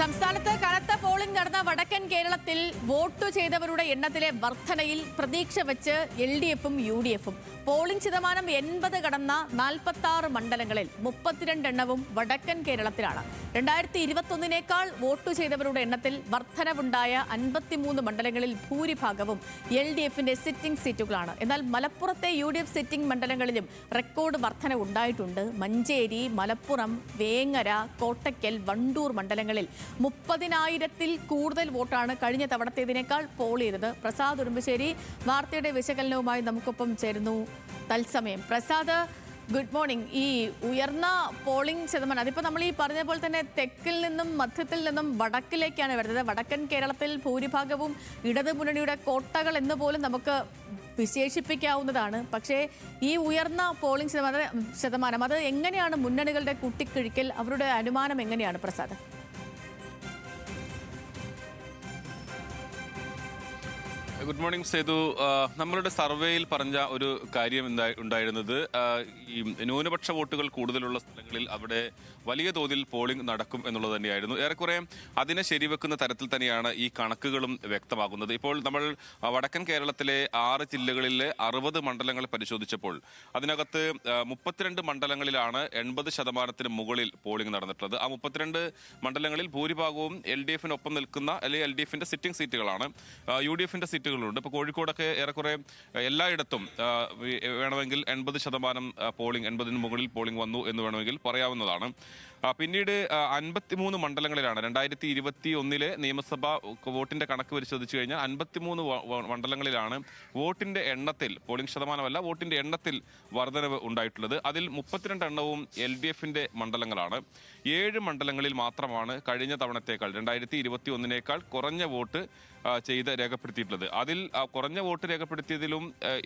സംസ്ഥാനത്ത് കനത്ത പോളിംഗ് നടന്ന വടക്കൻ കേരളത്തിൽ വോട്ട് ചെയ്തവരുടെ എണ്ണത്തിലെ വർധനയിൽ പ്രതീക്ഷ വെച്ച് LDFും UDFും പോളിംഗ് ശതമാനം 80 കടന്ന 46 മണ്ഡലങ്ങളിൽ 32 എണ്ണവും വടക്കൻ കേരളത്തിലാണ്. 2021 വോട്ട് ചെയ്തവരുടെ എണ്ണത്തിൽ വർധനവുണ്ടായ 53 മണ്ഡലങ്ങളിൽ ഭൂരിഭാഗവും LDFിന്റെ സിറ്റിംഗ് സീറ്റുകളാണ്. എന്നാൽ മലപ്പുറത്തെ UDF സിറ്റിംഗ് മണ്ഡലങ്ങളിലും റെക്കോർഡ് വർധന ഉണ്ടായിട്ടുണ്ട്. മഞ്ചേരി, മലപ്പുറം, വേങ്ങര, കോട്ടയ്ക്കൽ, വണ്ടൂർ മണ്ഡലങ്ങളിൽ 30,000-ൽ കൂടുതൽ വോട്ടാണ് കഴിഞ്ഞ തവണത്തേതിനേക്കാൾ പോൾ ചെയ്തത്. പ്രസാദ് ഉടുമ്പശ്ശേരി വാർത്തയുടെ വിശകലനവുമായി നമുക്കൊപ്പം ചേരുന്നു തത്സമയം. Prasad, good morning. ഈ ഉയർന്ന പോളിംഗ് ശതമാനം അതിപ്പോൾ നമ്മൾ ഈ പറഞ്ഞ പോലെ തന്നെ തെക്കിൽ നിന്നും മധ്യത്തിൽ നിന്നും വടക്കിലേക്കാണ് വരുന്നത്. വടക്കൻ കേരളത്തിൽ ഭൂരിഭാഗവും ഇടത് മുന്നണിയുടെ കോട്ടകൾ എന്ന് പോലും നമുക്ക് വിശേഷിപ്പിക്കാവുന്നതാണ്. പക്ഷേ ഈ ഉയർന്ന പോളിംഗ് ശതമാനം അത് എങ്ങനെയാണ് മുന്നണികളുടെ കുട്ടിക്കിഴിക്കൽ? അവരുടെ അനുമാനം എങ്ങനെയാണ് പ്രസാദ്? Good morning Sethu. നമ്മളുടെ സർവേയിൽ പറഞ്ഞ ഒരു കാര്യം ഉണ്ടായിരുന്നത് ഈ ന്യൂനപക്ഷ വോട്ടുകൾ കൂടുതലുള്ള സ്ഥലങ്ങളിൽ അവിടെ വലിയ തോതിൽ പോളിംഗ് നടക്കും എന്നുള്ളത് തന്നെയായിരുന്നു. ഏറെക്കുറെ അതിനെ ശരിവെക്കുന്ന തരത്തിൽ തന്നെയാണ് ഈ കണക്കുകളും വ്യക്തമാകുന്നത്. ഇപ്പോൾ നമ്മൾ വടക്കൻ കേരളത്തിലെ 6 ജില്ലകളിലെ 60 മണ്ഡലങ്ങൾ പരിശോധിച്ചപ്പോൾ അതിനകത്ത് 32 മണ്ഡലങ്ങളിലാണ് 80% മുകളിൽ പോളിംഗ് നടന്നിട്ടുള്ളത്. ആ 32 മണ്ഡലങ്ങളിൽ ഭൂരിഭാഗവും LDFിനൊപ്പം നിൽക്കുന്ന അല്ലെങ്കിൽ LDFിന്റെ സിറ്റിംഗ് സീറ്റുകളാണ്. UDFിന്റെ സീറ്റുകളുണ്ട്. ഇപ്പോൾ കോഴിക്കോടൊക്കെ ഏറെക്കുറെ എല്ലായിടത്തും വേണമെങ്കിൽ 80% പോളിംഗ്, 80-ന് മുകളിൽ പോളിംഗ് വന്നു എന്ന് വേണമെങ്കിൽ പറയാവുന്നതാണ്. പിന്നീട് 53 മണ്ഡലങ്ങളിലാണ് 2021 നിയമസഭ വോട്ടിന്റെ കണക്ക് പരിശോധിച്ചു കഴിഞ്ഞാൽ 53 മണ്ഡലങ്ങളിലാണ് വോട്ടിന്റെ എണ്ണത്തിൽ, പോളിംഗ് ശതമാനമല്ല, വോട്ടിന്റെ എണ്ണത്തിൽ വർധനവ് ഉണ്ടായിട്ടുള്ളത്. അതിൽ 32 എണ്ണവും LDFിന്റെ മണ്ഡലങ്ങളാണ്. 7 മണ്ഡലങ്ങളിൽ മാത്രമാണ് കഴിഞ്ഞ തവണത്തേക്കാൾ 2021 കുറഞ്ഞ വോട്ട് ചെയ്ത് രേഖപ്പെടുത്തിയിട്ടുള്ളത്. അതിൽ കുറഞ്ഞ വോട്ട് രേഖപ്പെടുത്തിയതിലും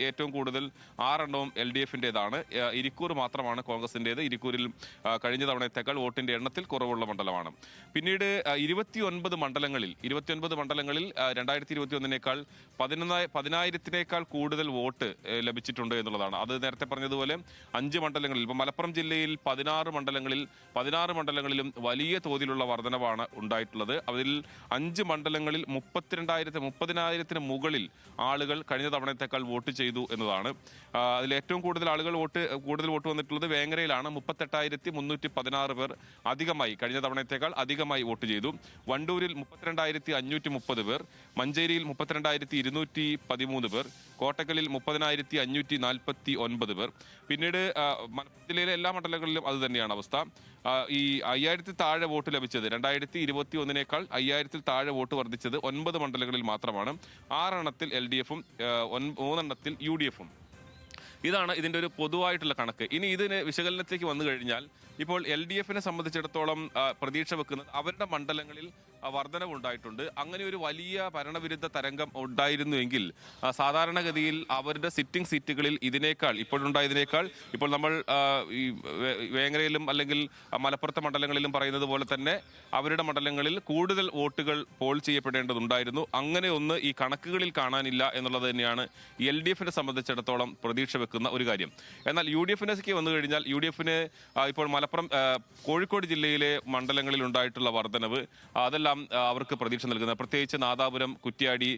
ഏറ്റവും കൂടുതൽ 6 എണ്ണവും LDFിൻ്റെതാണ്. ഇരിക്കൂർ മാത്രമാണ് കോൺഗ്രസിൻ്റേത്. ഇരിക്കൂരിൽ കഴിഞ്ഞ തവണത്തേക്കാൾ വോട്ടിന്റെ എണ്ണത്തിൽ കുറവുള്ള മണ്ഡലമാണ്. പിന്നീട് 29 മണ്ഡലങ്ങളിൽ 2021 10,000-നേക്കാൾ കൂടുതൽ വോട്ട് ലഭിച്ചിട്ടുണ്ട് എന്നുള്ളതാണ്. അത് നേരത്തെ പറഞ്ഞതുപോലെ 5 മണ്ഡലങ്ങളിൽ, ഇപ്പോൾ മലപ്പുറം ജില്ലയിൽ 16 മണ്ഡലങ്ങളിലും വലിയ തോതിലുള്ള വർധനവാണ് ഉണ്ടായിട്ടുള്ളത്. അതിൽ 5 മണ്ഡലങ്ങളിൽ 30,000-ന് മുകളിൽ ആളുകൾ കഴിഞ്ഞ തവണത്തേക്കാൾ വോട്ട് ചെയ്തു എന്നതാണ്. അതിൽ ഏറ്റവും കൂടുതൽ വോട്ട് വന്നിട്ടുള്ളത് വേങ്ങരയിലാണ്. 38,316 പേർ അധികമായി, കഴിഞ്ഞ തവണത്തേക്കാൾ അധികമായി വോട്ട് ചെയ്തു. വണ്ടൂരിൽ 32,530 പേർ, മഞ്ചേരിയിൽ 32,213 പേർ, കോട്ടക്കലിൽ 30,549 പേർ. പിന്നീട് മലപ്പുറം ജില്ലയിലെ എല്ലാ മണ്ഡലങ്ങളിലും അത് തന്നെയാണ് അവസ്ഥ. ഈ 5,000-ൽ താഴെ വോട്ട് ലഭിച്ചത് 2021 5,000-ൽ താഴെ വോട്ട് വർദ്ധിച്ചത് 9 മണ്ഡലങ്ങളിൽ മാത്രമാണ്. 6 എണ്ണത്തിൽ LDFും 3 എണ്ണത്തിൽ UDFും. ഇതാണ് ഇതിൻ്റെ ഒരു പൊതുവായിട്ടുള്ള കണക്ക്. ഇനി ഇതിന് വിശകലനത്തിലേക്ക് വന്നു കഴിഞ്ഞാൽ ഇപ്പോൾ LDFിനെ സംബന്ധിച്ചിടത്തോളം പ്രതീക്ഷ വെക്കുന്നത് അവരുടെ മണ്ഡലങ്ങളിൽ വർധനവുണ്ടായിട്ടുണ്ട്. അങ്ങനെ ഒരു വലിയ ഭരണവിരുദ്ധ തരംഗം ഉണ്ടായിരുന്നുവെങ്കിൽ സാധാരണഗതിയിൽ അവരുടെ സിറ്റിംഗ് സീറ്റുകളിൽ ഇപ്പോഴുണ്ടായതിനേക്കാൾ ഇപ്പോൾ നമ്മൾ ഈ വേങ്ങരയിലും അല്ലെങ്കിൽ മലപ്പുറത്തെ മണ്ഡലങ്ങളിലും പറയുന്നത് പോലെ തന്നെ അവരുടെ മണ്ഡലങ്ങളിൽ കൂടുതൽ വോട്ടുകൾ പോൾ ചെയ്യപ്പെടേണ്ടതുണ്ടായിരുന്നു. അങ്ങനെ ഒന്ന് ഈ കണക്കുകളിൽ കാണാനില്ല എന്നുള്ളത് തന്നെയാണ് LDFിനെ സംബന്ധിച്ചിടത്തോളം പ്രതീക്ഷ വെക്കുന്ന ഒരു കാര്യം. എന്നാൽ UDFിനേക്ക് വന്നു കഴിഞ്ഞാൽ UDFിന് ഇപ്പോൾ കോഴിക്കോട് ജില്ലയിലെ മണ്ഡലങ്ങളിൽ ഉണ്ടായിട്ടുള്ള വർധനവ് അതെല്ലാം അവർക്ക് പ്രതീക്ഷ നൽകുന്നത്. പ്രത്യേകിച്ച് നാദാപുരം, കുറ്റ്യാടി,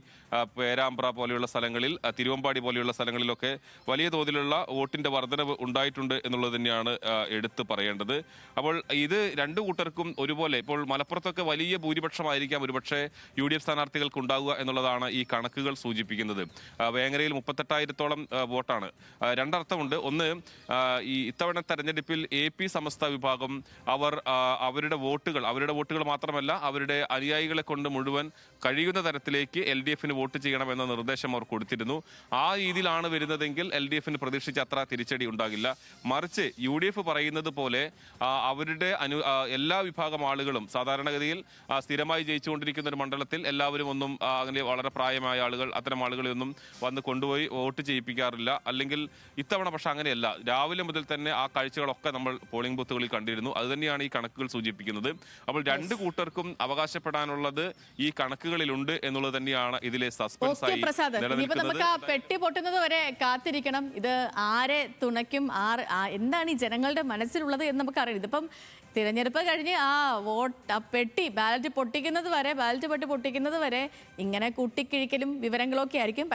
പേരാമ്പ്ര പോലെയുള്ള സ്ഥലങ്ങളിൽ, തിരുവമ്പാടി പോലെയുള്ള സ്ഥലങ്ങളിലൊക്കെ വലിയ തോതിലുള്ള വോട്ടിന്റെ വർധനവ് ഉണ്ടായിട്ടുണ്ട് എന്നുള്ളത് തന്നെയാണ് എടുത്തു പറയേണ്ടത്. അപ്പോൾ ഇത് രണ്ടു കൂട്ടർക്കും ഒരുപോലെ, ഇപ്പോൾ മലപ്പുറത്തൊക്കെ വലിയ ഭൂരിപക്ഷമായിരിക്കാം ഒരുപക്ഷെ UDF സ്ഥാനാർത്ഥികൾക്ക് ഉണ്ടാവുക എന്നുള്ളതാണ് ഈ കണക്കുകൾ സൂചിപ്പിക്കുന്നത്. വേങ്ങരയിൽ 38,000-ഓളം വോട്ടാണ്. രണ്ടർത്ഥമുണ്ട്. ഒന്ന്, ഈ ഇത്തവണ തെരഞ്ഞെടുപ്പിൽ AP സമസ്ത വിഭാഗം അവരുടെ വോട്ടുകൾ മാത്രമല്ല അവരുടെ അനുയായികളെ കൊണ്ട് മുഴുവൻ കഴിയുന്ന തരത്തിലേക്ക് LDFിന് വോട്ട് ചെയ്യണമെന്ന നിർദ്ദേശം അവർ കൊടുത്തിരുന്നു. ആ രീതിയിലാണ് വരുന്നതെങ്കിൽ LDFിന് പ്രതീക്ഷിച്ച അത്ര തിരിച്ചടി ഉണ്ടാകില്ല. മറിച്ച് UDF പറയുന്നത് പോലെ അവരുടെ എല്ലാ വിഭാഗം ആളുകളും സാധാരണഗതിയിൽ സ്ഥിരമായി ജയിച്ചുകൊണ്ടിരിക്കുന്ന ഒരു മണ്ഡലത്തിൽ എല്ലാവരും ഒന്നും അങ്ങനെ വളരെ പ്രായമായ ആളുകൾ, അത്തരം ആളുകളെയൊന്നും വന്ന് കൊണ്ടുപോയി വോട്ട് ചെയ്യിപ്പിക്കാറില്ല. അല്ലെങ്കിൽ ഇത്തവണ പക്ഷെ അങ്ങനെയല്ല. രാവിലെ മുതൽ തന്നെ ആ കാഴ്ചകളൊക്കെ നമ്മൾ പോളിംഗ് ബൂത്തുകളിൽ കണ്ടിരുന്നു. അതുതന്നെയാണ് ഈ കണക്കുകൾ സൂചിപ്പിക്കുന്നത്. അപ്പോൾ രണ്ട് കൂട്ടർക്കും അവകാശ അവകാശപ്പെടാനുള്ളത് ഈ കണക്കുകളിലുണ്ട് എന്നുള്ളത് തന്നെയാണ് ഇതിലെ സസ്പെൻസ് ഓക്കെ ആയി പ്രസാദ്, ഇനിയിപ്പോ നമുക്ക് ആ പെട്ടി പൊട്ടുന്നത് വരെ കാത്തിരിക്കണം. ഇത് ആരെ തുണയ്ക്കും, എന്താണ് ഈ ജനങ്ങളുടെ മനസ്സിലുള്ളത് എന്ന് നമുക്കറിയാം. ഇതിപ്പം തിരഞ്ഞെടുപ്പ് കഴിഞ്ഞ് പെട്ടി ബാലറ്റ് പൊട്ടിക്കുന്നത് വരെ ഇങ്ങനെ കൂട്ടിക്കിഴിക്കലും വിവരങ്ങളൊക്കെ ആയിരിക്കും.